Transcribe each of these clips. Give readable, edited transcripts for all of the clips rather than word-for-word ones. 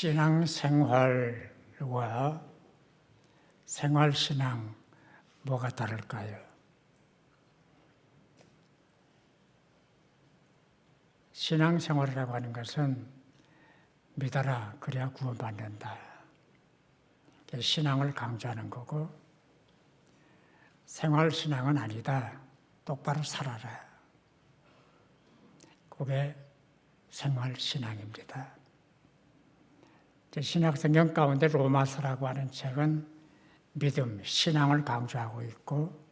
신앙생활과 생활신앙 뭐가 다를까요? 신앙생활이라고 하는 것은 믿어라 그래야 구원받는다. 신앙을 강조하는 거고, 생활신앙은 아니다. 똑바로 살아라. 그게 생활신앙입니다. 신약성경 가운데 로마서라고 하는 책은 믿음, 신앙을 강조하고 있고,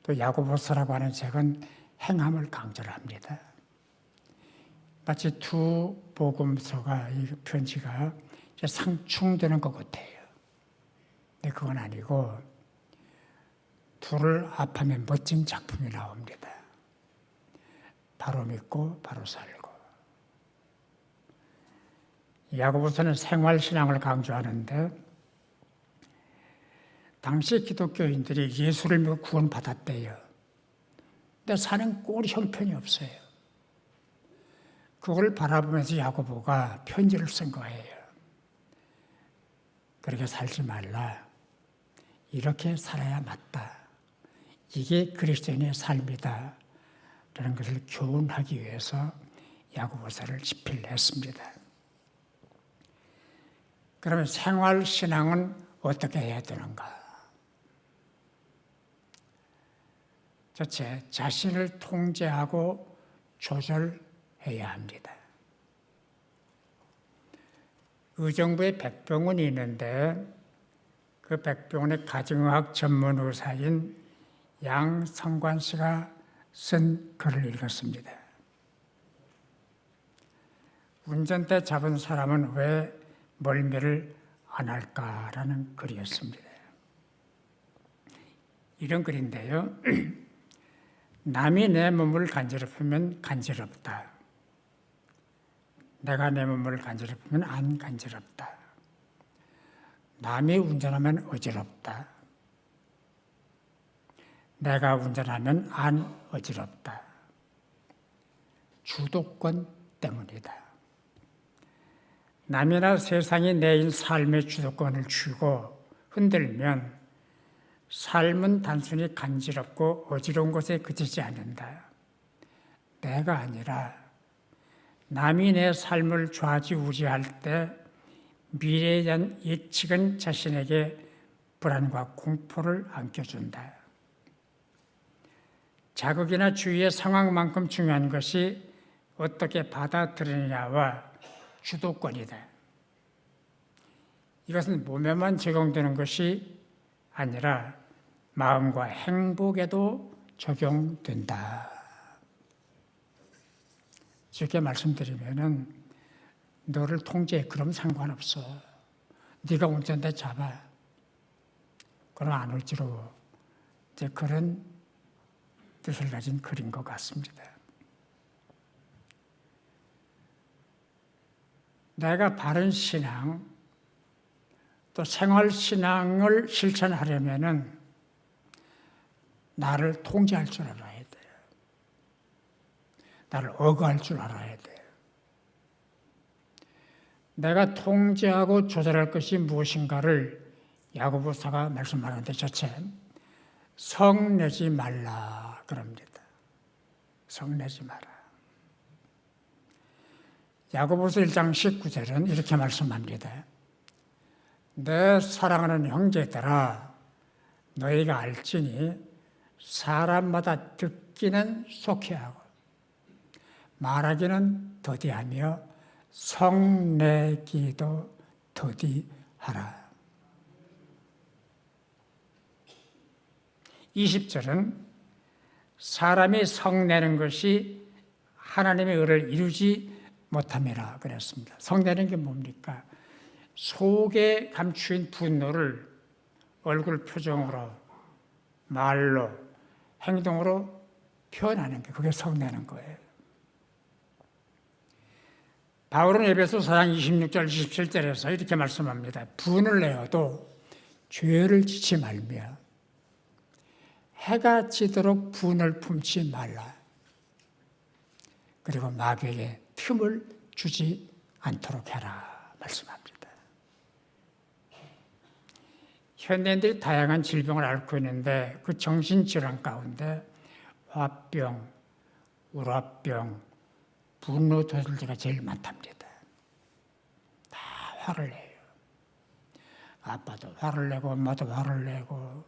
또 야고보서라고 하는 책은 행함을 강조를 합니다. 마치 두 복음서가, 이 편지가 상충되는 것 같아요. 근데 그건 아니고 둘을 합하면 멋진 작품이 나옵니다. 바로 믿고 바로 살고. 야고보서는 생활신앙을 강조하는데, 당시 기독교인들이 예수를 믿고 구원받았대요. 근데 사는 꼴 형편이 없어요. 그걸 바라보면서 야고보가 편지를 쓴 거예요. 그렇게 살지 말라. 이렇게 살아야 맞다. 이게 그리스도인의 삶이다. 라는 것을 교훈하기 위해서 야고보서를 집필했습니다. 그러면 생활신앙은 어떻게 해야 되는가? 첫째, 자신을 통제하고 조절해야 합니다. 의정부에 백병원이 있는데, 그 백병원의 가정의학 전문 의사인 양성관 씨가 쓴 글을 읽었습니다. 운전대 잡은 사람은 왜 멀미를 안 할까라는 글이었습니다. 이런 글인데요. 남이 내 몸을 간지럽히면 간지럽다. 내가 내 몸을 간지럽히면 안 간지럽다. 남이 운전하면 어지럽다. 내가 운전하면 안 어지럽다. 주도권 때문이다. 남이나 세상이 내 삶의 주도권을 쥐고 흔들면 삶은 단순히 간지럽고 어지러운 것에 그치지 않는다. 내가 아니라 남이 내 삶을 좌지우지할 때 미래에 대한 예측은 자신에게 불안과 공포를 안겨준다. 자극이나 주위의 상황만큼 중요한 것이 어떻게 받아들이느냐와 주도권이다. 이것은 몸에만 적용되는 것이 아니라 마음과 행복에도 적용된다. 쉽게 말씀드리면은, 너를 통제해. 그럼 상관없어. 네가 운전대 잡아. 그럼 안 어지러워. 이제 그런 뜻을 가진 글인 것 같습니다. 내가 바른 신앙, 또 생활신앙을 실천하려면은 나를 통제할 줄 알아야 돼요. 나를 억압할 줄 알아야 돼요. 내가 통제하고 조절할 것이 무엇인가를 야고보서가 말씀하는데, 첫째, 성내지 말라 그럽니다. 성내지 마라. 야고보서 1장 19절은 이렇게 말씀합니다. 내 사랑하는 형제들아, 너희가 알지니 사람마다 듣기는 속히하고 말하기는 더디하며 성내기도 더디하라. 20절은 사람이 성내는 것이 하나님의 의를 이루지 못함이라 그랬습니다. 성내는 게 뭡니까? 속에 감추인 분노를 얼굴 표정으로, 말로, 행동으로 표현하는 게, 그게 성내는 거예요. 바울은 에베소 4장 26절 27절에서 이렇게 말씀합니다. 분을 내어도 죄를 짓지 말며 해가 지도록 분을 품지 말라. 그리고 마귀에게 틈을 주지 않도록 해라 말씀합니다. 현대인들이 다양한 질병을 앓고 있는데 그 정신질환 가운데 화병, 우라병, 분노 조절제가 제일 많답니다. 다 화를 내요. 아빠도 화를 내고 엄마도 화를 내고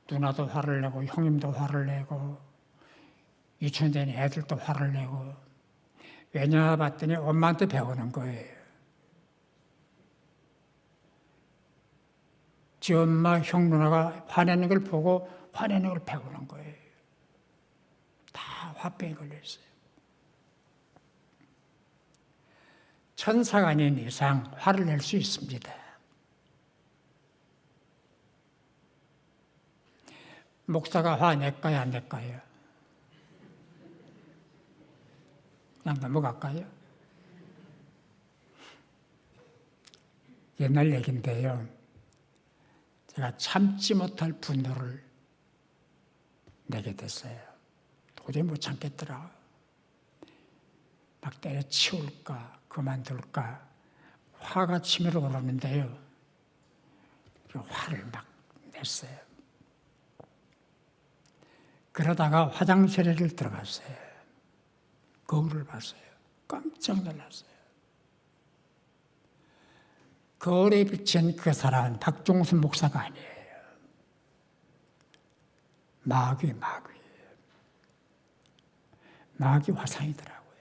누나도 화를 내고 형님도 화를 내고 유치원된 애들도 화를 내고 왜냐 봤더니 엄마한테 배우는 거예요. 지 엄마, 형, 누나가 화내는 걸 보고 화내는 걸 배우는 거예요. 다 화병에 걸려 있어요. 천사가 아닌 이상 화를 낼 수 있습니다. 목사가 화 낼까요, 안 낼까요? 그냥 넘어갈까요? 옛날 얘기인데요. 제가 참지 못할 분노를 내게 됐어요. 도저히 못 참겠더라. 막 때려치울까, 그만둘까, 화가 치밀어 오르는데요. 그 화를 막 냈어요. 그러다가 화장실에 들어갔어요. 거울을 봤어요. 깜짝 놀랐어요. 거울에 비친 그 사람은 박종순 목사가 아니에요. 마귀. 마귀 화상이더라고요.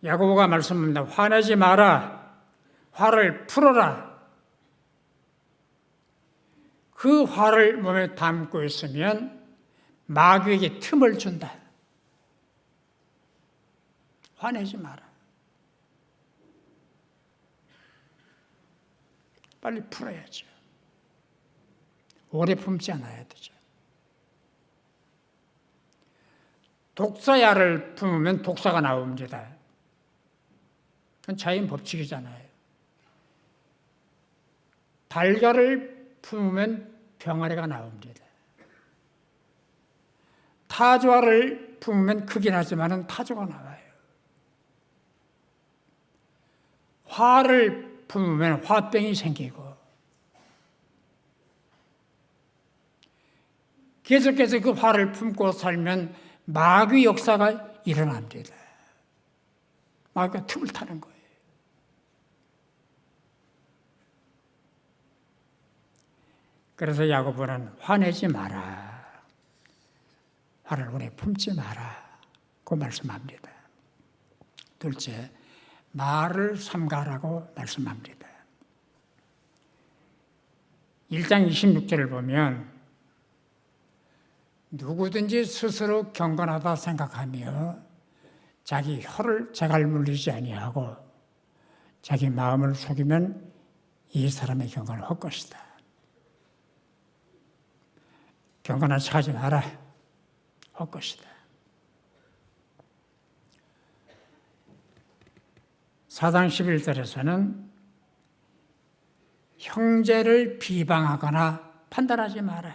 야고보가 말씀합니다. 화내지 마라. 화를 풀어라. 그 화를 몸에 담고 있으면 마귀에게 틈을 준다. 화내지 마라. 빨리 풀어야죠. 오래 품지 않아야 되죠. 독사야를 품으면 독사가 나옵니다. 그건 자연 법칙이잖아요. 달걀을 품으면 병아리가 나옵니다. 타조알을 품으면 크긴 하지만 타조가 나와요. 화를 품으면 화병이 생기고 계속해서 그 화를 품고 살면 마귀 역사가 일어납니다. 마귀가 틈을 타는 거예요. 그래서 야고보는 화내지 마라. 화를 오래 품지 마라. 그 말씀합니다. 둘째, 말을 삼가라고 말씀합니다. 1장 26절을 보면 누구든지 스스로 경건하다 생각하며 자기 혀를 재갈 물리지 아니하고 자기 마음을 속이면 이 사람의 경건은 헛것이다. 경건한 척하지 마라. 헛것이다. 사장 11절에서는 형제를 비방하거나 판단하지 마라.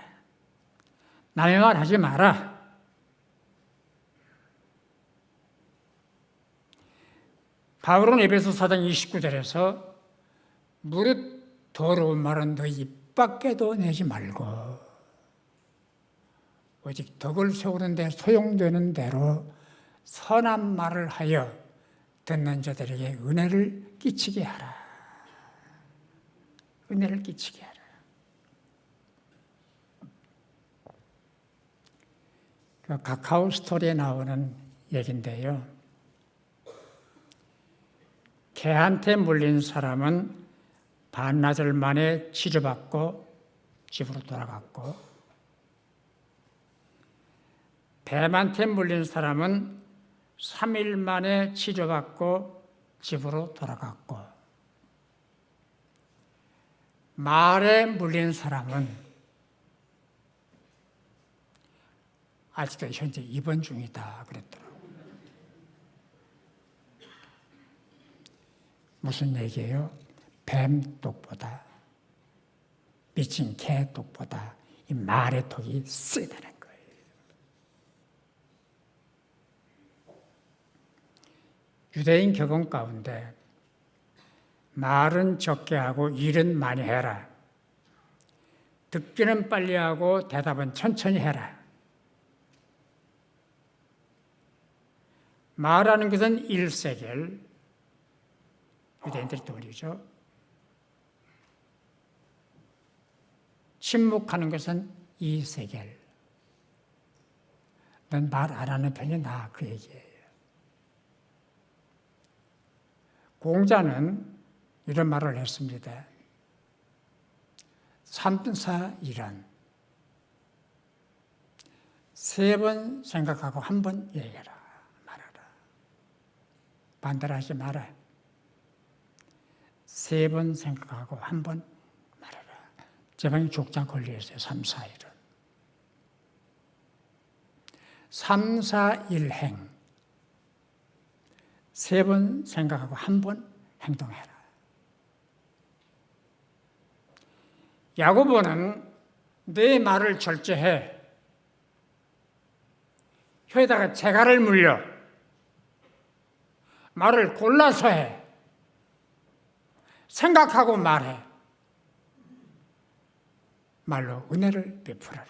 남의 말 하지 마라. 바울은 에베소 4장 29절에서 무릇 더러운 말은 너 입 밖에도 내지 말고 오직 덕을 세우는 데 소용되는 대로 선한 말을 하여 듣는 자들에게 은혜를 끼치게 하라. 은혜를 끼치게 하라. 그 카카오 스토리에 나오는 얘기인데요. 개한테 물린 사람은 반나절 만에 치료받고 집으로 돌아갔고 뱀한테 물린 사람은 3일 만에 치료받고 집으로 돌아갔고 말에 물린 사람은 아직도 현재 입원 중이다 그랬더라고요. 무슨 얘기예요? 뱀 독보다 미친 개 독보다 이 말의 독이 세다는 거예요. 유대인 격언 가운데 말은 적게 하고 일은 많이 해라. 듣기는 빨리 하고 대답은 천천히 해라. 말하는 것은 1세겔, 유대인들이 돈이죠. 침묵하는 것은 2세겔. 넌 말 안 하는 편이 나아, 그 얘기예요. 공자는 이런 말을 했습니다. 3사1은 3번 생각하고 1번 얘기해라, 말하라. 반대로 하지 마라. 3번 생각하고 1번 말하라. 제 방에 족장 걸려있어요. 3사1은 3사1행 3번 생각하고 1번 행동해라. 야고보는 내 말을 절제해. 혀에다가 재갈을 물려. 말을 골라서 해. 생각하고 말해. 말로 은혜를 베풀어라.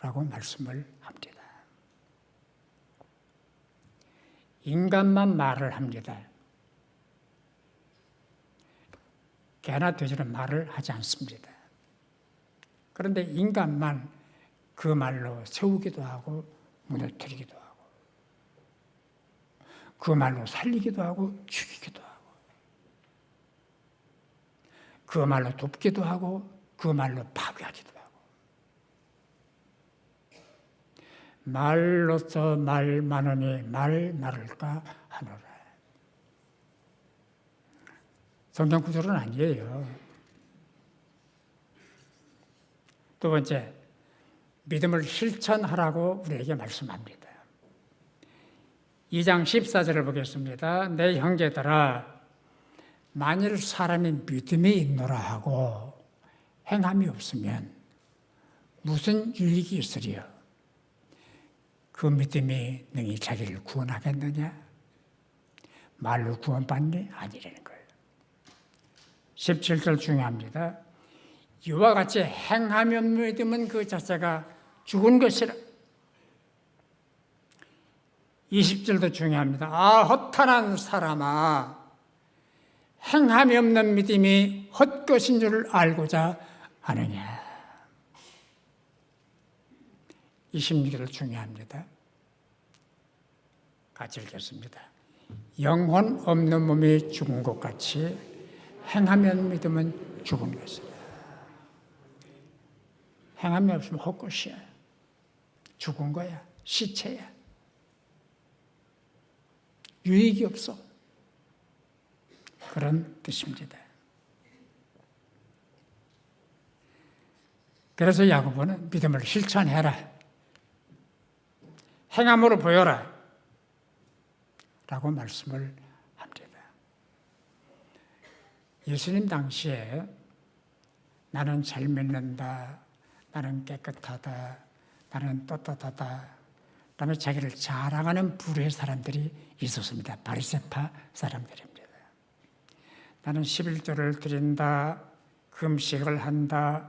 라고 말씀을 합니다. 인간만 말을 합니다. 개나 돼지는 말을 하지 않습니다. 그런데 인간만 그 말로 세우기도 하고 무너뜨리기도 하고 그 말로 살리기도 하고 죽이기도 하고 그 말로 돕기도 하고 그 말로 파괴하기도 하고 말로써 말 많으니 말 많을까 하노라. 성경 구절은 아니에요. 두 번째, 믿음을 실천하라고 우리에게 말씀합니다. 2장 14절을 보겠습니다. 내 형제들아, 만일 사람이 믿음이 있노라 하고 행함이 없으면 무슨 유익이 있으리요? 그 믿음이 능히 자기를 구원하겠느냐? 말로 구원받니? 아니라는 거예요. 17절 중요합니다. 이와 같이 행함이 없는 믿음은 그 자체가 죽은 것이라. 20절도 중요합니다. 아, 허탄한 사람아, 행함이 없는 믿음이 헛것인 줄 알고자 하느냐. 26절 중요합니다. 같이 읽겠습니다. 영혼 없는 몸이 죽은 것 같이 행함이 없는 믿음은 죽은 것이다. 행함이 없으면 헛것이야. 죽은 거야. 시체야. 유익이 없어. 그런 뜻입니다. 그래서 야고보는 믿음을 실천해라. 행함으로 보여라. 라고 말씀을 합니다. 예수님 당시에 나는 잘 믿는다. 나는 깨끗하다. 나는 떳떳하다. 그다음에 자기를 자랑하는 부류의 사람들이 있었습니다. 바리새파 사람들입니다. 나는 11조를 드린다. 금식을 한다.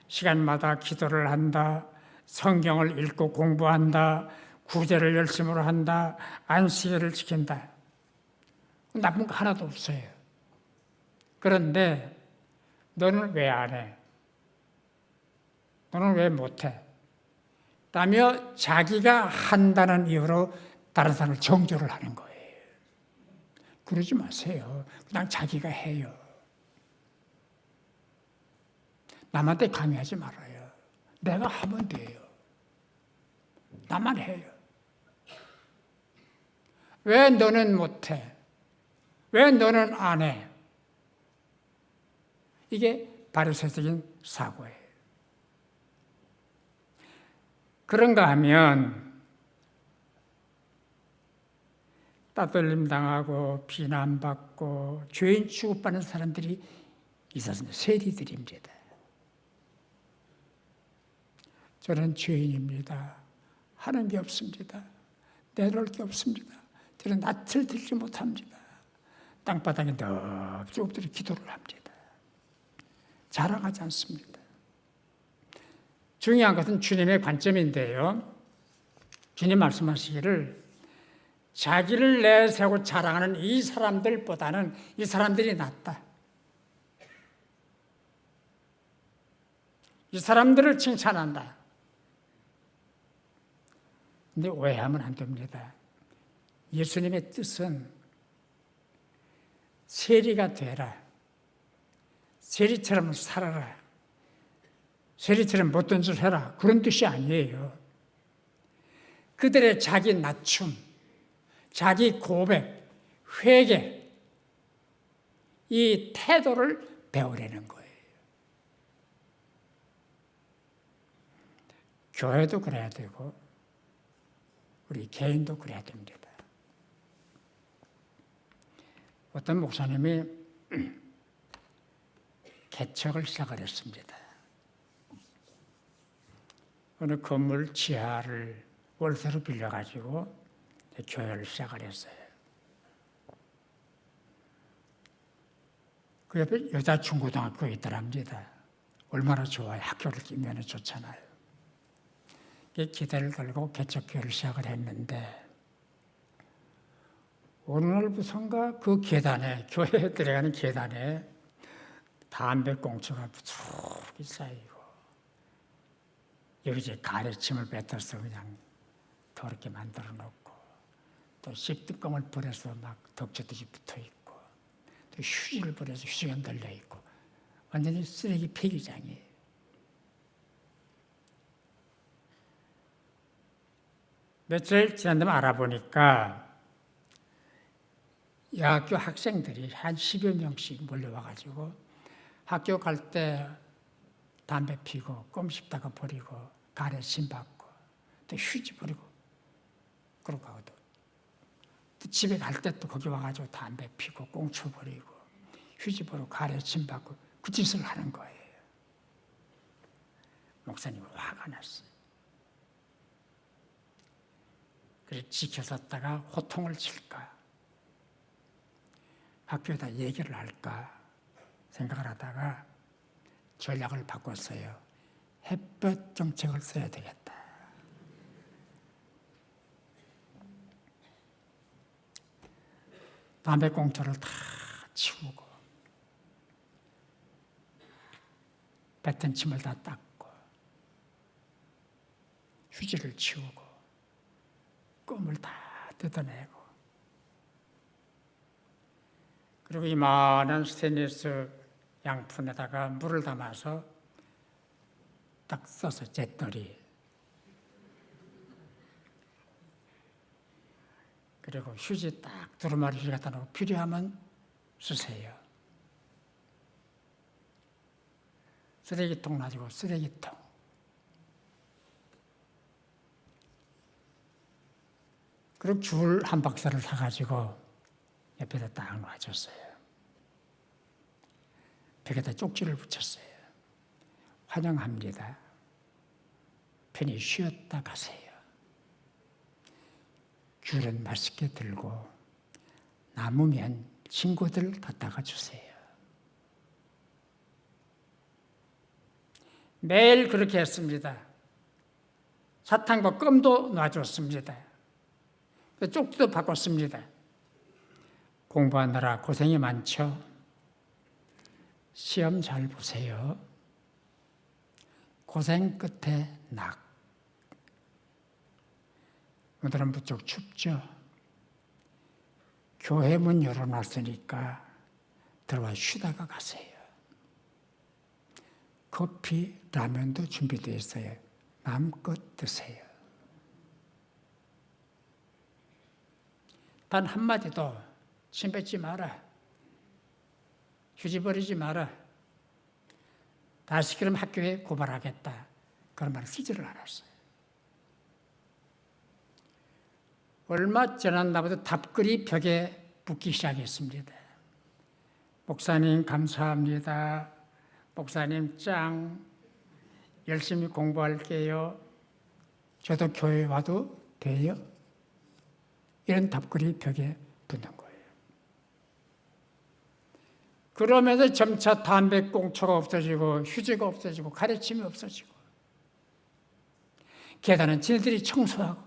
시간마다 기도를 한다. 성경을 읽고 공부한다. 구제를 열심으로 한다. 안식일을 지킨다. 나쁜 거 하나도 없어요. 그런데 너는 왜 안 해? 너는 왜 못해? 라며 자기가 한다는 이유로 다른 사람을 정죄를 하는 거예요. 그러지 마세요. 그냥 자기가 해요. 남한테 강요하지 말아요. 내가 하면 돼요. 나만 해요. 왜 너는 못해? 왜 너는 안 해? 이게 바리새적인 사고예요. 그런가 하면 따돌림 당하고 비난받고 죄인 취급받는 사람들이 있었습니다. 세리들입니다. 저는 죄인입니다. 하는 게 없습니다. 내놓을 게 없습니다. 저는 낯을 들지 못합니다. 땅바닥에 넙죽 엎드려 기도를 합니다. 자랑하지 않습니다. 중요한 것은 주님의 관점인데요. 주님 말씀하시기를 자기를 내세우고 자랑하는 이 사람들보다는 이 사람들이 낫다. 이 사람들을 칭찬한다. 근데 오해하면 안 됩니다. 예수님의 뜻은 세리가 되라. 세리처럼 살아라. 세리처럼 못된 짓을 해라. 그런 뜻이 아니에요. 그들의 자기 낮춤, 자기 고백, 회개, 이 태도를 배우려는 거예요. 교회도 그래야 되고 우리 개인도 그래야 됩니다. 어떤 목사님이 개척을 시작을 했습니다. 어느 건물 지하를 월세로 빌려가지고 교회를 시작을 했어요. 그 옆에 여자 중고등학교가 있더랍니다. 얼마나 좋아요. 학교를 끼면 좋잖아요. 기대를 걸고 개척교회를 시작을 했는데 어느 날부터인가 그 계단에, 교회에 들어가는 계단에 담배꽁초가 무척이 쌓이고 여기저기 가래침을 뱉어서 그냥 더럽게 만들어 놓고 또 씹뚜껑을 버려서 막 덕지듯이 붙어 있고 또 휴지를 버려서 휴지가 널려 있고 완전히 쓰레기 폐기장이에요. 며칠 지난 다음에 알아보니까 이 학교 학생들이 한 10여 명씩 몰려와가지고 학교 갈 때 담배 피고 껌 씹다가 버리고 가래 침 받고 또 휴지 버리고 그러고 하거든. 또 집에 갈 때 또 거기 와가지고 담배 피고 꽁초 버리고 휴지 버리고 가래 침 받고 그 짓을 하는 거예요. 목사님은 화가 났어요. 그래서 지켜섰다가 호통을 칠까 학교에다 얘기를 할까 생각을 하다가 전략을 바꿨어요. 햇볕 정책을 써야 되겠다. 담배꽁초를 다 치우고 뱉은 침을 다 닦고 휴지를 치우고 껌을 다 뜯어내고 그리고 이만한 스테인리스 양푼에다가 물을 담아서 딱 써서 잿더리 그리고 휴지 딱 두루마리 휴지 갖다 놓고 필요하면 쓰세요. 쓰레기통 놔주고 쓰레기통 그리고 줄 한 박스를 사가지고 옆에다 딱 놔줬어요. 벽에다 쪽지를 붙였어요. 환영합니다. 편히 쉬었다 가세요. 귤은 맛있게 들고 남으면 친구들 갖다가 주세요. 매일 그렇게 했습니다. 사탕과 껌도 놔줬습니다. 쪽지도 바꿨습니다. 공부하느라 고생이 많죠? 시험 잘 보세요. 고생 끝에 낙. 오늘은 무척 춥죠? 교회 문 열어놨으니까 들어와 쉬다가 가세요. 커피, 라면도 준비되어 있어요. 마음껏 드세요. 단 한마디도 침 뱉지 마라. 휴지 버리지 마라. 다시 그럼 학교에 고발하겠다. 그런 말을 쓰지를 않았어요. 얼마 지났나보다 답글이 벽에 붙기 시작했습니다. 목사님 감사합니다. 목사님 짱. 열심히 공부할게요. 저도 교회 와도 돼요? 이런 답글이 벽에 붙는 거예요. 그러면서 점차 담배꽁초가 없어지고 휴지가 없어지고 가래침이 없어지고 계단은 지네들이 청소하고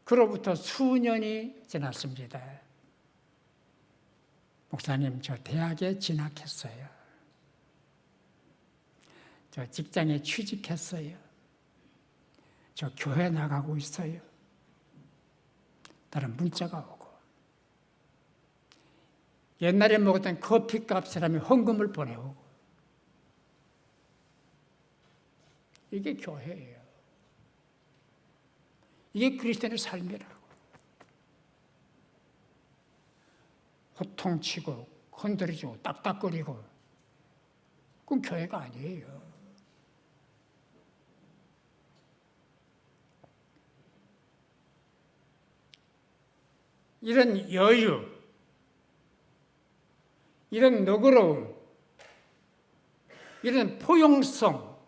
그로부터 수년이 지났습니다. 목사님, 저 대학에 진학했어요. 저 직장에 취직했어요. 저 교회 나가고 있어요. 다른 문자가 오고 옛날에 먹었던 커피값이라면 헌금을 보내오고 이게 교회예요. 이게 그리스도인의 삶이라고. 호통치고 건드리고 딱딱거리고 그건 교회가 아니에요. 이런 여유, 이런 너그러움, 이런 포용성,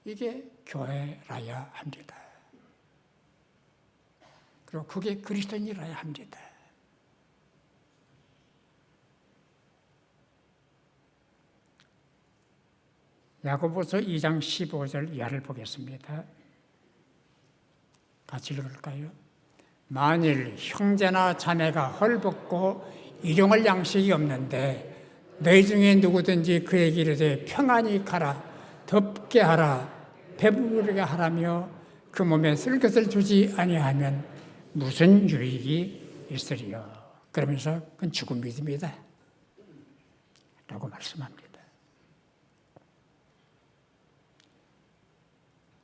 이게 교회라야 합니다. 그리고 그게 그리스도인이라야 합니다. 야고보서 2장 15절 이하를 보겠습니다. 같이 읽을까요? 만일 형제나 자매가 헐벗고 일용할 양식이 없는데 너희 중에 누구든지 그에게 이르되 평안히 가라, 덥게 하라, 배부르게 하라며 그 몸에 쓸 것을 주지 아니하면 무슨 유익이 있으리요? 그러면서 그건 죽은 믿음이다 라고 말씀합니다.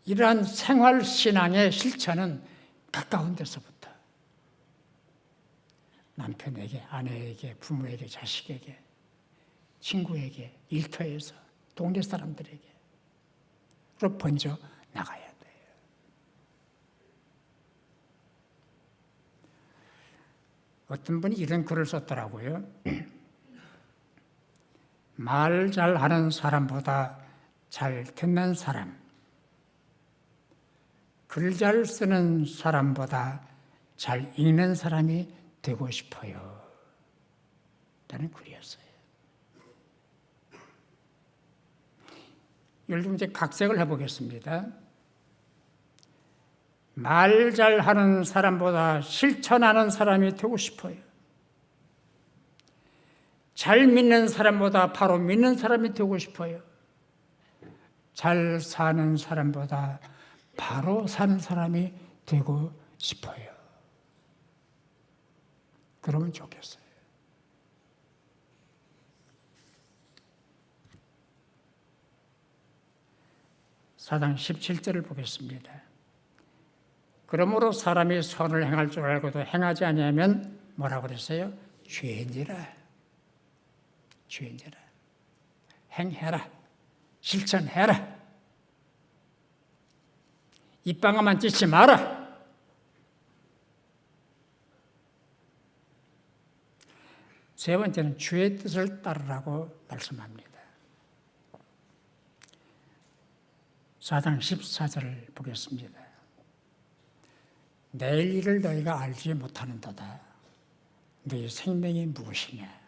이러한 생활신앙의 실천은 가까운 데서부터 남편에게, 아내에게, 부모에게, 자식에게, 친구에게, 일터에서, 동네 사람들에게 번져 나가야 돼요. 어떤 분이 이런 글을 썼더라고요. 말 잘하는 사람보다 잘 듣는 사람, 글 잘 쓰는 사람보다 잘 읽는 사람이 되고 싶어요. 라는 글이었어요. 이걸 좀 이제 각색을 해보겠습니다. 말 잘하는 사람보다 실천하는 사람이 되고 싶어요. 잘 믿는 사람보다 바로 믿는 사람이 되고 싶어요. 잘 사는 사람보다 바로 사는 사람이 되고 싶어요. 그러면 좋겠어요. 사장 17절을 보겠습니다. 그러므로 사람이 선을 행할 줄 알고도 행하지 아니하면 뭐라고 그랬어요? 죄인이라. 죄인이라. 행해라. 실천해라. 입방아만 찢지 마라. 세 번째는 주의 뜻을 따르라고 말씀합니다. 4장 14절을 보겠습니다. 내일 일을 너희가 알지 못하는도다. 너희 생명이 무엇이냐?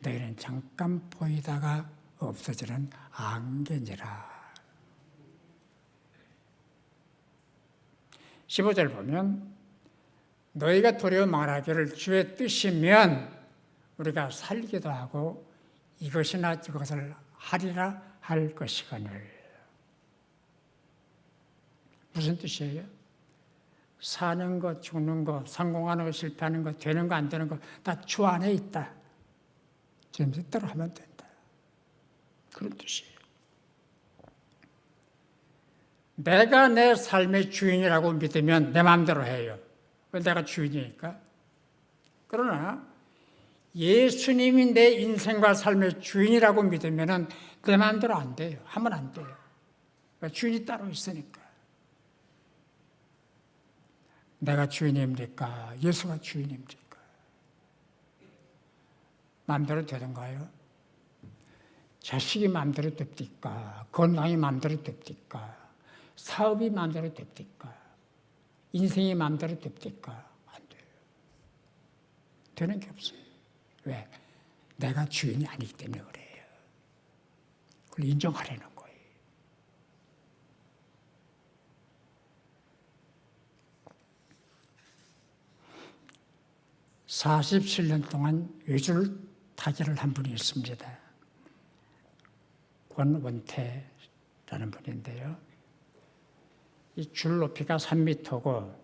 너희는 잠깐 보이다가 없어지는 안개니라. 15절 보면 너희가 두려워 말하기를 주의 뜻이면 우리가 살기도 하고 이것이나 저것을 하리라 할 것이거늘. 무슨 뜻이에요? 사는 것, 죽는 것, 성공하는 것, 실패하는 것, 되는 거, 안 되는 것 다 주 안에 있다. 지금 뜻대로 하면 된다. 그런 뜻이에요. 내가 내 삶의 주인이라고 믿으면 내 마음대로 해요. 왜 내가 주인이니까? 그러나 예수님이 내 인생과 삶의 주인이라고 믿으면 내 마음대로 안 돼요. 하면 안 돼요. 주인이 따로 있으니까. 내가 주인입니까? 예수가 주인입니까? 마음대로 되던가요? 자식이 마음대로 됩니까? 건강이 마음대로 됩니까? 사업이 마음대로 됩니까? 인생이 마음대로 됩니까? 안 돼요. 되는 게 없어요. 왜? 내가 주인이 아니기 때문에 그래요. 그걸 인정하려는 거예요. (47년) 동안 외줄 타기를 한 분이 있습니다. 권원태라는 분인데요. 이 줄 높이가 3m고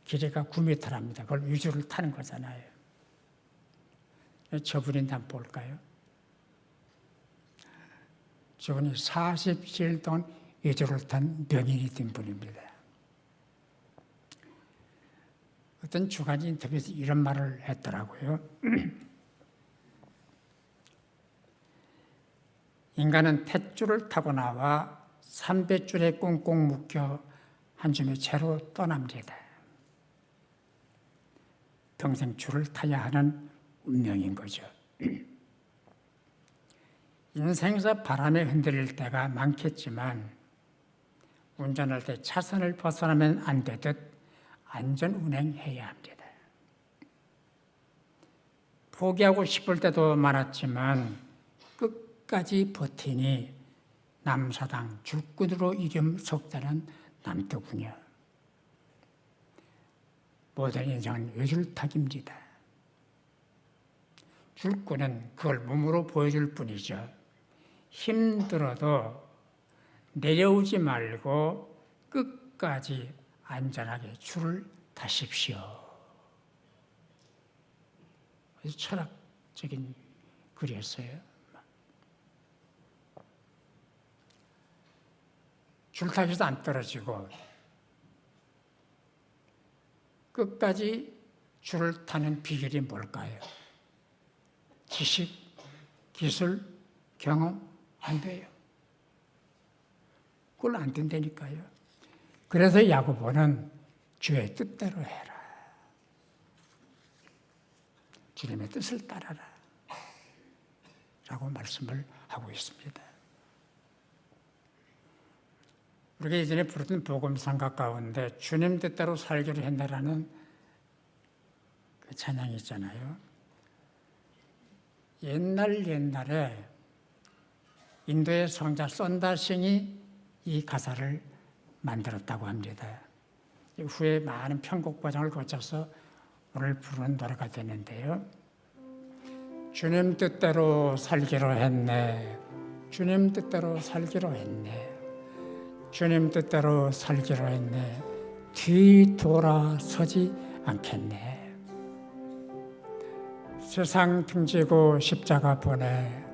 길이가 9m랍니다. 그걸 외줄을 타는 거잖아요. 저분인데 한번 볼까요? 저분이 47년 동안 외줄을 탄 명인이 된 분입니다. 어떤 주간 인터뷰에서 이런 말을 했더라고요. 인간은 탯줄을 타고 나와 300줄에 꽁꽁 묶여 한 줌의 채로 떠납니다. 평생 줄을 타야 하는 운명인 거죠. 인생에서 바람에 흔들릴 때가 많겠지만 운전할 때 차선을 벗어나면 안 되듯 안전 운행해야 합니다. 포기하고 싶을 때도 많았지만 끝까지 버티니 남사당 줄꾼으로 이름 석자는 남더군요. 모든 인생은 외줄타기입니다. 줄꾼은 그걸 몸으로 보여줄 뿐이죠. 힘들어도 내려오지 말고 끝까지 안전하게 줄을 타십시오. 아주 철학적인 글이었어요. 줄타기도 안 떨어지고 끝까지 줄을 타는 비결이 뭘까요? 지식, 기술, 경험 안 돼요. 그걸 안 된다니까요. 그래서 야고보는 주의 뜻대로 해라. 주님의 뜻을 따라라. 라고 말씀을 하고 있습니다. 우리가 예전에 부르던 복음상가 가운데 주님 뜻대로 살기로 했나라는 그 찬양이 있잖아요. 옛날에 인도의 성자 썬다싱이 이 가사를 만들었다고 합니다. 후에 많은 편곡 과정을 거쳐서 오늘 부르는 노래가 되는데요. 주님 뜻대로 살기로 했네. 주님 뜻대로 살기로 했네. 주님 뜻대로 살기로 했네. 뒤돌아서지 않겠네. 세상 등지고 십자가 보내.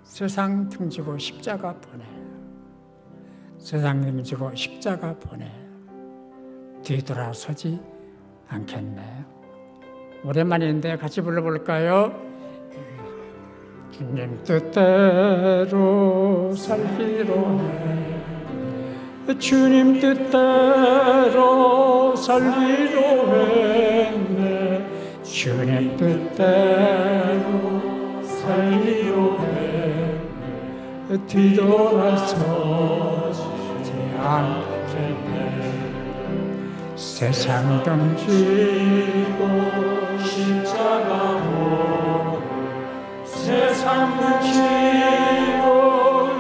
세상 등지고 십자가 보내. 세상 등지고 십자가 보내. 뒤돌아서지 않겠네. 오랜만인데 같이 불러볼까요? 주님 뜻대로 살기로 해. 주님 뜻대로 살기로 했네. 주님 뜻대로 살기로 했네. 뒤돌아서지 않겠네. 세상 등지고 십자가 보내. 세상 등지고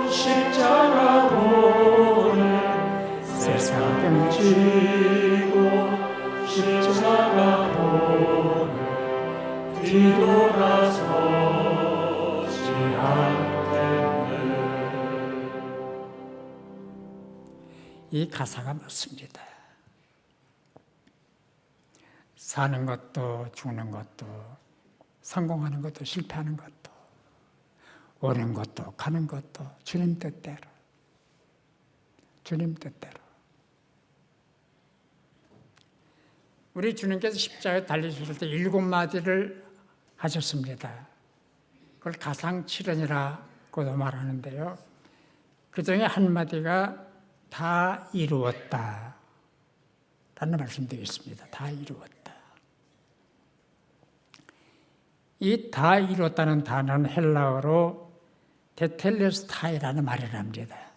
십자가 보내. 세상 등지고 십자가 보내. 뒤돌아서지 않겠네. 이 가사가 맞습니다. 사는 것도 죽는 것도 성공하는 것도 실패하는 것도 오는 것도 가는 것도 주님 뜻대로. 주님 뜻대로. 우리 주님께서 십자가에 달리셨을 때 7마디를 하셨습니다. 그걸 가상칠언이라고도 말하는데요. 그 중에 한마디가 다 이루었다 라는 말씀도 있습니다. 다 이루었다. 이 다 이루었다는 단어는 헬라어로 테텔레스타이라는 말이랍니다.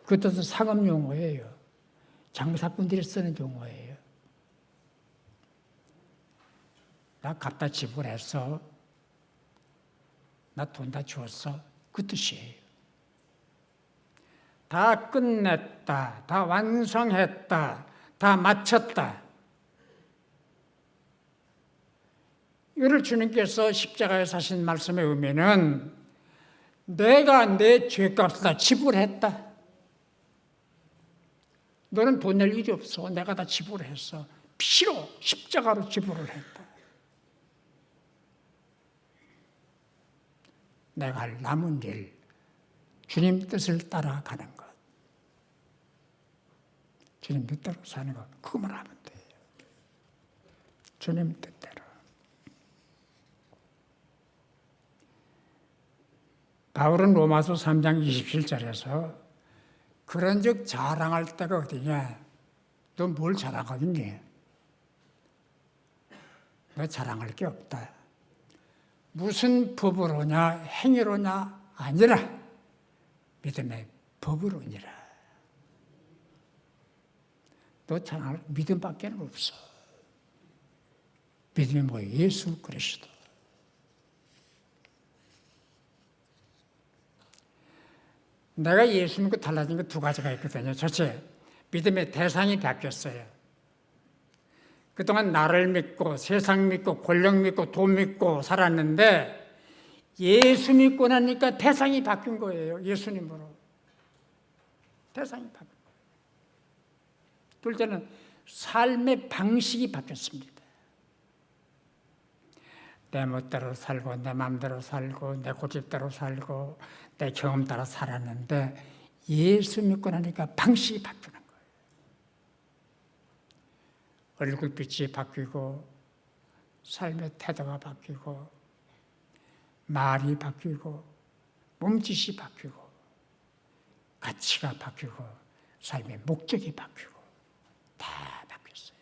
그것도 상업 용어예요. 장사꾼들이 쓰는 용어예요. 나 갖다 지불했어. 나 돈 다 줬어. 그 뜻이에요. 다 끝냈다. 다 완성했다. 다 마쳤다. 이를 주님께서 십자가에서 하신 말씀의 의미는 내가 내 죄값을 다 지불했다. 너는 돈 낼 일이 없어. 내가 다 지불했어. 피로 십자가로 지불을 했다. 내가 할 남은 일, 주님 뜻을 따라가는 것. 주님 뜻대로 사는 것. 그것만 하면 돼요. 주님 뜻대로. 바울은 로마서 3장 27절에서 그런즉 자랑할 때가 어디냐? 너 뭘 자랑하겠니? 너 자랑할 게 없다. 무슨 법으로냐 행위로냐 아니라 믿음의 법으로니라. 너 자랑할 믿음밖에 없어. 믿음이 뭐예요? 예수 그리스도. 내가 예수 믿고 달라진 거 두 가지가 있거든요. 첫째, 믿음의 대상이 바뀌었어요. 그동안 나를 믿고 세상 믿고 권력 믿고 돈 믿고 살았는데 예수 믿고 나니까 대상이 바뀐 거예요. 예수님으로. 대상이 바뀐 거예요. 둘째는 삶의 방식이 바뀌었습니다. 내 멋대로 살고 내 마음대로 살고 내 고집대로 살고 내 경험 따라 살았는데 예수 믿고 나니까 방식이 바뀌는 거예요. 얼굴빛이 바뀌고 삶의 태도가 바뀌고 말이 바뀌고 몸짓이 바뀌고 가치가 바뀌고 삶의 목적이 바뀌고 다 바뀌었어요.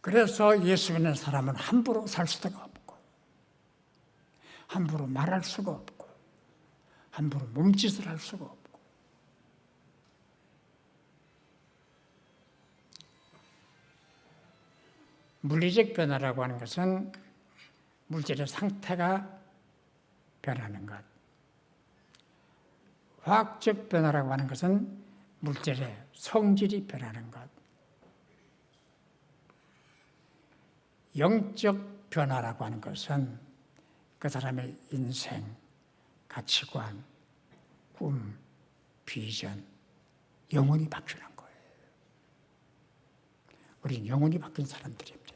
그래서 예수 믿는 사람은 함부로 살 수가 없고 함부로 말할 수가 없고 함부로 몸짓을 할 수가 없고 물리적 변화라고 하는 것은 물질의 상태가 변하는 것. 화학적 변화라고 하는 것은 물질의 성질이 변하는 것. 영적 변화라고 하는 것은 그 사람의 인생, 가치관, 꿈, 비전, 영혼이 바뀌는 거예요. 우리는 영혼이 바뀐 사람들입니다.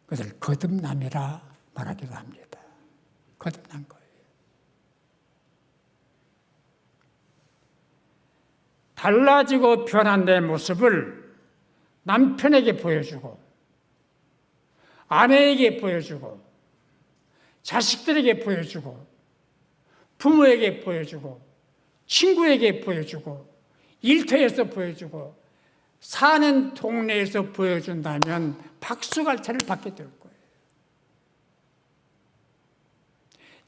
그것을 거듭남이라 말하기도 합니다. 거듭난 거예요. 달라지고 변한 내 모습을 남편에게 보여주고 아내에게 보여주고 자식들에게 보여주고 부모에게 보여주고 친구에게 보여주고 일터에서 보여주고 사는 동네에서 보여준다면 박수갈채를 받게 될 거예요.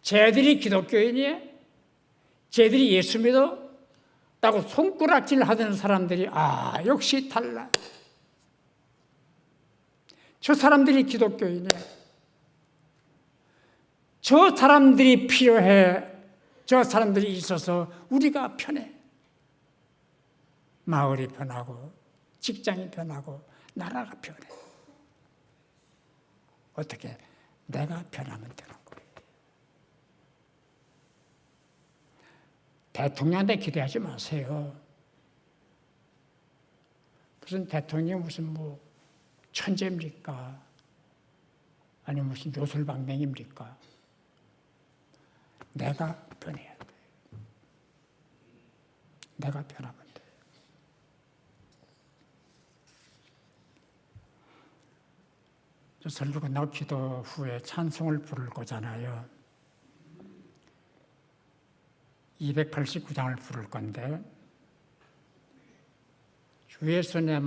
쟤들이 기독교인이에요? 쟤들이 예수 믿었다고 손가락질 하던 사람들이 역시 달라. 저 사람들이 기독교인이에요. 저 사람들이 필요해. 저 사람들이 있어서 우리가 편해. 마을이 편하고 직장이 편하고 나라가 편해. 어떻게? 내가 편하면 되는 거예요. 대통령한테 기대하지 마세요. 무슨 대통령이 무슨 천재입니까? 아니면 무슨 요술방맹입니까? 내가 변해야 돼요. 내가 변하면 돼요. 설교 끝나고 기도 후에 찬송을 부를 거잖아요. 289장을 부를 건데 주의 손에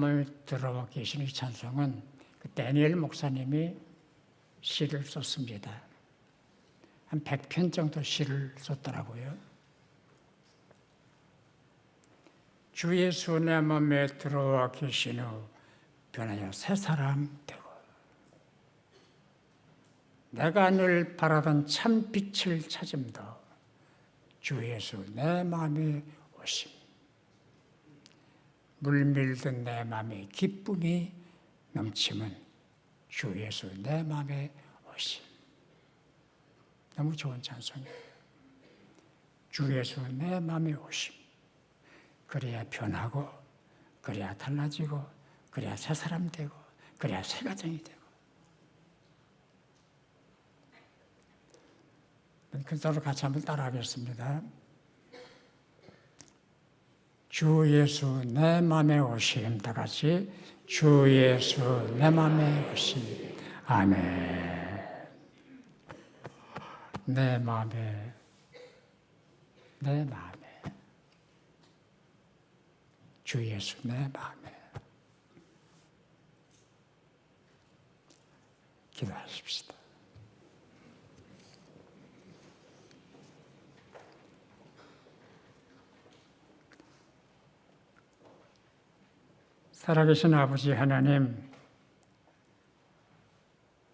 들어 계시는 이 찬송은 그 다니엘 목사님이 시를 썼습니다. 한 100편 정도 시를 썼더라고요. 주 예수 내 몸에 들어와 계신 후 변하여 새 사람 되고 내가 늘 바라던 참 빛을 찾음도 주 예수 내 마음에 오심. 물밀듯 내 마음에 기쁨이 넘침은 주 예수 내 마음에 오심. 너무 좋은 찬송이에요. 주 예수 내 마음에 오심. 그래야 변하고, 그래야 달라지고, 그래야 새 사람 되고, 그래야 새 가정이 되고. 그대로 같이 한번 따라하겠습니다. 주 예수 내 맘에 오심. 다 같이 주 예수 내 맘에 오심. 아멘. 내 마음에 주 예수 내 마음에. 기도하십시다. 살아계신 아버지 하나님,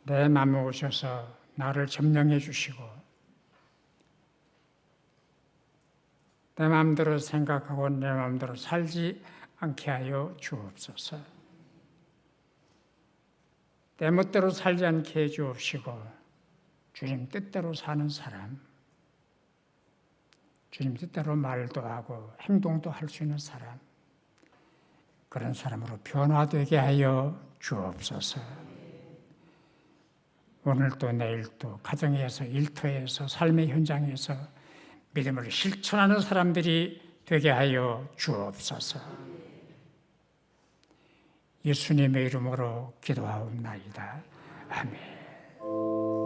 내 마음에 오셔서 나를 점령해 주시고 내 마음대로 생각하고 내 마음대로 살지 않게 하여 주옵소서. 내 멋대로 살지 않게 해 주옵시고 주님 뜻대로 사는 사람, 주님 뜻대로 말도 하고 행동도 할 수 있는 사람, 그런 사람으로 변화되게 하여 주옵소서. 오늘도 내일도 가정에서 일터에서 삶의 현장에서 믿음을 실천하는 사람들이 되게 하여 주옵소서. 예수님의 이름으로 기도하옵나이다. 아멘.